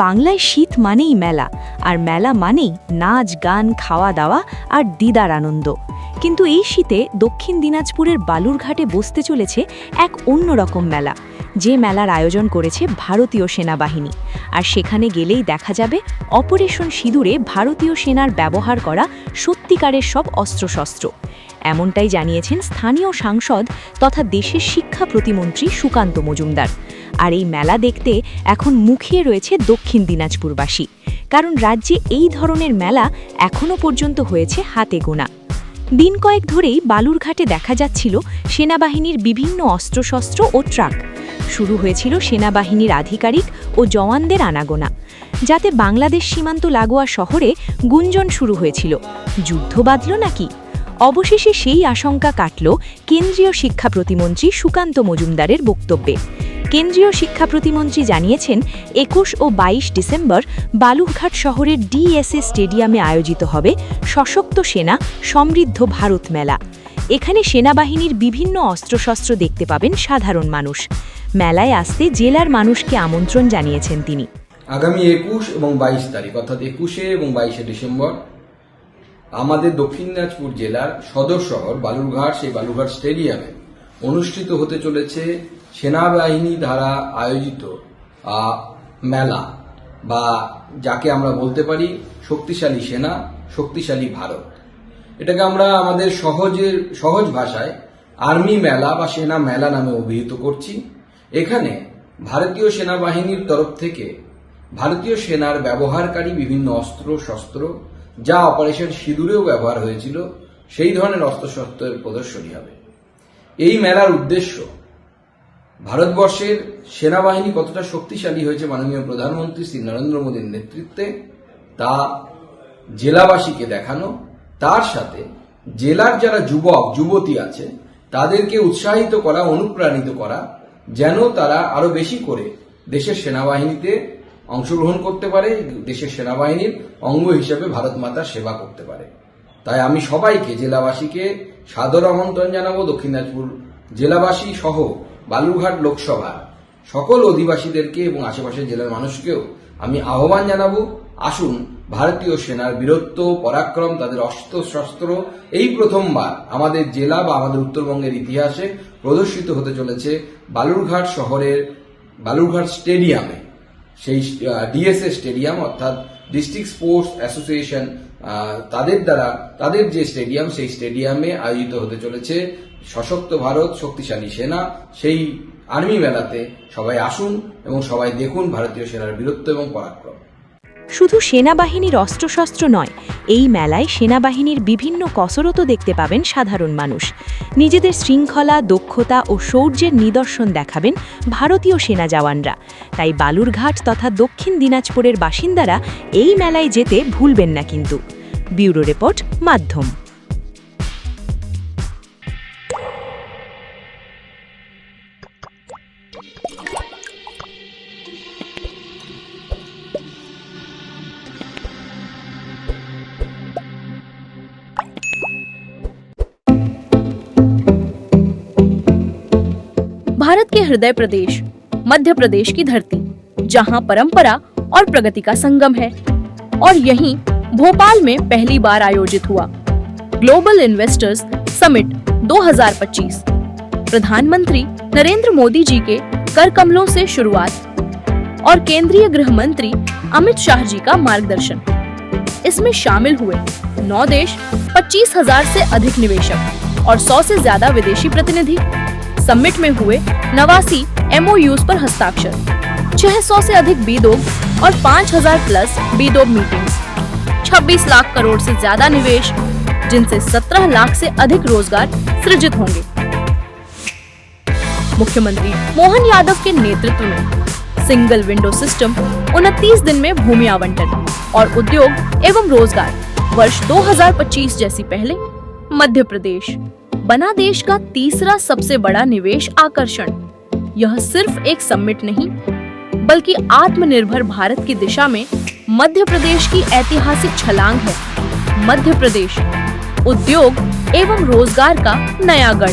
বাংলায় শীত মানেই মেলা, আর মেলা মানেই নাচ গান, খাওয়া দাওয়া আর দিদার আনন্দ। কিন্তু এই শীতে দক্ষিণ দিনাজপুরের বালুরঘাটে বসতে চলেছে এক অন্যরকম মেলা, যে মেলার আয়োজন করেছে ভারতীয় সেনাবাহিনী। আর সেখানে গেলেই দেখা যাবে অপারেশন সিঁদুরে ভারতীয় সেনার ব্যবহার করা সত্যিকারের সব অস্ত্রশস্ত্র। এমনটাই জানিয়েছেন স্থানীয় সাংসদ তথা দেশের শিক্ষা প্রতিমন্ত্রী সুকান্ত মজুমদার। আর এই মেলা দেখতে এখন মুখিয়ে রয়েছে দক্ষিণ দিনাজপুরবাসী, কারণ রাজ্যে এই ধরনের মেলা এখনও পর্যন্ত হয়েছে হাতে গোনা। দিন কয়েক ধরেই বালুরঘাটে দেখা যাচ্ছিল সেনাবাহিনীর বিভিন্ন অস্ত্রশস্ত্র ও ট্রাক। শুরু হয়েছিল সেনাবাহিনীর আধিকারিক ও জওয়ানদের আনাগোনা, যাতে বাংলাদেশ সীমান্ত লাগোয়া শহরে গুঞ্জন শুরু হয়েছিল, যুদ্ধ বাঁধল নাকি। অবশেষে সেই আশঙ্কা কাটল কেন্দ্রীয় শিক্ষা প্রতিমন্ত্রী সুকান্ত মজুমদারের বক্তব্যে। কেন্দ্রীয় শিক্ষা প্রতিমন্ত্রী জানিয়েছেন, ২১ ও ২২ ডিসেম্বর বালুরঘাট শহরের ডিএসএ স্টেডিয়ামে আয়োজিত হবে সশক্ত সেনা সমৃদ্ধ ভারত মেলা। এখানে সেনাবাহিনীর বিভিন্ন অস্ত্রশস্ত্র দেখতে পাবেন সাধারণ মানুষ। মেলায় আসতে জেলার মানুষকে আমন্ত্রণ জানিয়েছেন তিনি। আগামী ২১ এবং ২২ তারিখ অর্থাৎ ২১শে এবং ২২শে ডিসেম্বর আমাদের দক্ষিণ দিনাজপুর জেলার সদর শহর বালুরঘাট, সেই বালুরঘাট স্টেডিয়ামে অনুষ্ঠিত হতে চলেছে সেনাবাহিনী দ্বারা আয়োজিত মেলা, বা যাকে আমরা বলতে পারি শক্তিশালী সেনা, শক্তিশালী ভারত। এটাকে আমরা আমাদের সহজ ভাষায় আর্মি মেলা বা সেনা মেলা নামে অভিহিত করছি। এখানে ভারতীয় সেনাবাহিনীর তরফ থেকে ভারতীয় সেনার ব্যবহারকারী বিভিন্ন অস্ত্র শস্ত্র, যা অপারেশন সিঁদুরেও ব্যবহার হয়েছিল, সেই ধরনের অস্ত্রশস্ত্রের প্রদর্শনী হবে। এই মেলার উদ্দেশ্য ভারতবর্ষের সেনাবাহিনী কতটা শক্তিশালী হয়েছে মাননীয় প্রধানমন্ত্রী শ্রী নরেন্দ্র মোদীর নেতৃত্বে তা জেলাবাসীকে দেখানো, তার সাথে জেলার যারা যুবক যুবতী আছে তাদেরকে উৎসাহিত করা, অনুপ্রাণিত করা, যেন তারা আরো বেশি করে দেশের সেনাবাহিনীতে অংশগ্রহণ করতে পারে, দেশের সেনাবাহিনীর অঙ্গ হিসেবে ভারত মাতার সেবা করতে পারে। তাই আমি সবাইকে, জেলাবাসীকে সাদর আমন্ত্রণ জানাবো। দক্ষিণ দিনাজপুর জেলাবাসী সহ বালুরঘাট লোকসভার সকল অধিবাসীদেরকে এবং আশেপাশের জেলার মানুষকেও আমি আহ্বান জানাবো, আসুন ভারতীয় সেনার বীরত্ব, পরাক্রম, তাদের অস্ত্রশস্ত্র এই প্রথমবার আমাদের জেলা বা আমাদের উত্তরবঙ্গের ইতিহাসে প্রদর্শিত হতে চলেছে বালুরঘাট শহরের বালুরঘাট স্টেডিয়ামে। সেই ডিএসএ স্টেডিয়াম অর্থাৎ ডিস্ট্রিক্ট স্পোর্টস অ্যাসোসিয়েশন তাদের যে স্টেডিয়াম, সেই স্টেডিয়ামে আয়োজিত হতে চলেছে সশক্ত ভারত, শক্তিশালী সেনা। সেই আর্মি মেলাতে সবাই আসুন এবং সবাই দেখুন ভারতীয় সেনার বীরত্ব এবং পরাক্রম। শুধু সেনাবাহিনীর অস্ত্রশস্ত্র নয়, এই মেলায় সেনাবাহিনীর বিভিন্ন কসরতও দেখতে পাবেন সাধারণ মানুষ। নিজেদের শৃঙ্খলা, দক্ষতা ও শৌর্যের নিদর্শন দেখাবেন ভারতীয় সেনা জওয়ানরা। তাই বালুরঘাট তথা দক্ষিণ দিনাজপুরের বাসিন্দারা এই মেলায় যেতে ভুলবেন না কিন্তু। ব্যুরো রিপোর্ট, মাধ্যম। भारत के हृदय प्रदेश मध्य प्रदेश की धरती, जहां परंपरा और प्रगति का संगम है, और यहीं भोपाल में पहली बार आयोजित हुआ ग्लोबल इन्वेस्टर्स समिट 2025। प्रधानमंत्री नरेंद्र मोदी जी के कर कमलों से शुरुआत और केंद्रीय गृह मंत्री अमित शाह जी का मार्गदर्शन। इसमें शामिल हुए 9 देश, 25,000 से अधिक निवेशक और 100 से ज्यादा विदेशी प्रतिनिधि। समिट में हुए 89 MOUs पर हस्ताक्षर, 600 से अधिक बीदोग और 5,000 प्लस बीदोग मीटिंग्स, 26 लाख करोड़ से ज्यादा निवेश, जिनसे 17 लाख से अधिक रोजगार सृजित होंगे। मुख्यमंत्री मोहन यादव के नेतृत्व में सिंगल विंडो सिस्टम, 29 दिन में भूमि आवंटन और उद्योग एवं रोजगार, वर्ष 2025 जैसी पहले मध्य प्रदेश बना देश का तीसरा सबसे बड़ा निवेश आकर्षण। यह सिर्फ एक समिट नहीं, बल्कि आत्मनिर्भर भारत की दिशा में मध्य प्रदेश की ऐतिहासिक छलांग है। मध्य प्रदेश उद्योग एवं रोजगार का नया गढ़।